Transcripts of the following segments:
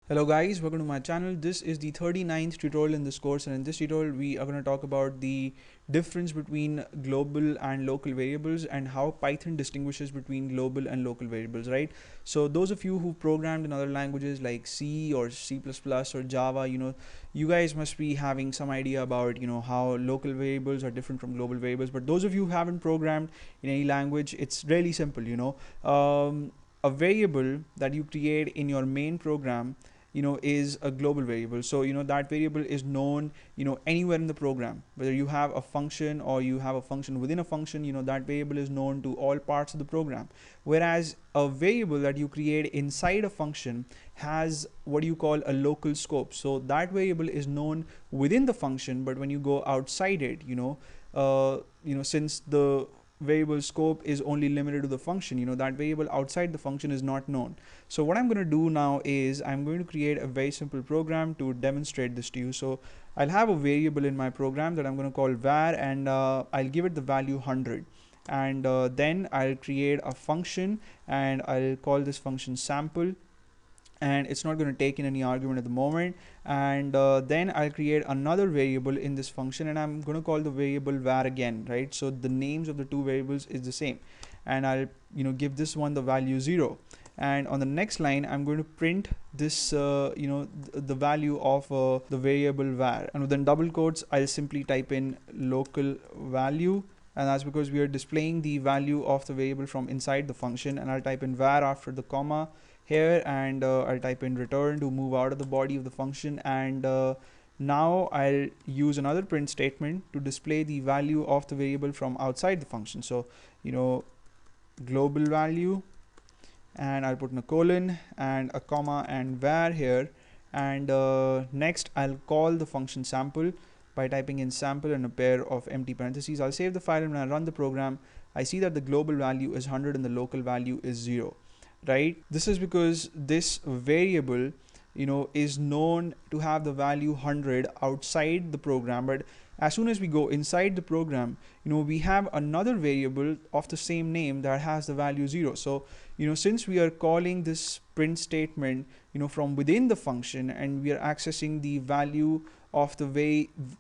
Hello guys, welcome to my channel. This is the 39th tutorial in this course, and in this tutorial we are going to talk about the difference between global and local variables and how Python distinguishes between global and local variables, right? So those of you who programmed in other languages like C or C++ or Java, you guys must be having some idea about, how local variables are different from global variables. But those of you who haven't programmed in any language, it's really simple. A variable that you create in your main program is a global variable. So that variable is known anywhere in the program, whether you have a function or you have a function within a function. That variable is known to all parts of the program, whereas a variable that you create inside a function has what you call a local scope. So that variable is known within the function, but when you go outside it, since the variable scope is only limited to the function, that variable outside the function is not known. So what I'm going to do now is I'm going to create a very simple program to demonstrate this to you. So I'll have a variable in my program that I'm going to call var, and I'll give it the value 100, and then I'll create a function and I'll call this function sample, and it's not going to take in any argument at the moment. And then I'll create another variable in this function, and I'm going to call the variable var again, right? So the names of the two variables is the same, and I'll give this one the value 0. And on the next line I'm going to print this the value of the variable var, and within double quotes I'll simply type in local value, and that's because we are displaying the value of the variable from inside the function. And I'll type in var after the comma here, and I'll type in return to move out of the body of the function. And now I'll use another print statement to display the value of the variable from outside the function. So global value, and I'll put in a colon and a comma and var here. And next I'll call the function sample by typing in sample and a pair of empty parentheses. I'll save the file, and when I run the program I see that the global value is 100 and the local value is 0, right? This is because this variable is known to have the value 100 outside the program, but as soon as we go inside the program, we have another variable of the same name that has the value 0. So since we are calling this print statement from within the function, and we are accessing the value of the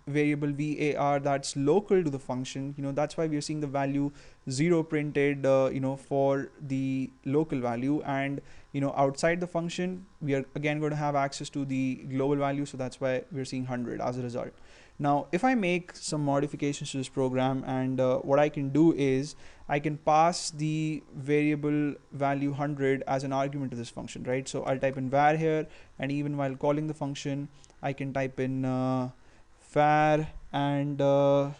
variable var that's local to the function, that's why we are seeing the value 0 printed for the local value. And outside the function we are again going to have access to the global value, so that's why we're seeing 100 as a result. Now if I make some modifications to this program, and what I can do is I can pass the variable value 100 as an argument to this function, right? So I'll type in var here, and even while calling the function I can type in var. And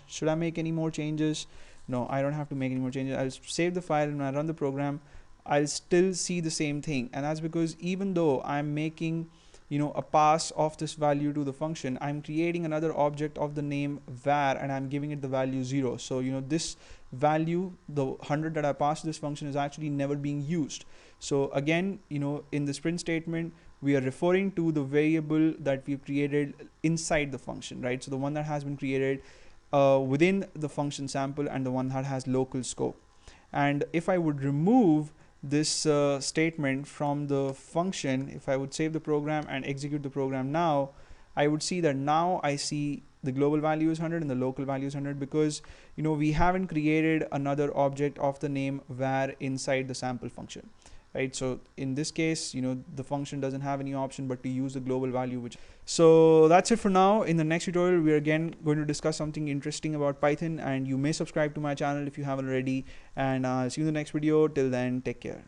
should I make any more changes? No, I don't have to make any more changes. I'll save the file, and when I run the program I'll still see the same thing. And that's because even though I'm making a pass of this value to the function, I'm creating another object of the name var, and I'm giving it the value 0. So this value, the 100 that I passed to this function, is actually never being used. So again, in this print statement we are referring to the variable that we've created inside the function, right? So the one that has been created within the function sample, and the one that has local scope. And if I would remove this statement from the function, if I would save the program and execute the program now, I would see that now I see the global value is 100 and the local value is 100, because we haven't created another object of the name var inside the sample function, right? So in this case the function doesn't have any option but to use the global value. So that's it for now. In the next tutorial we are again going to discuss something interesting about Python, and you may subscribe to my channel if you haven't already. And see you in the next video. Till then, take care.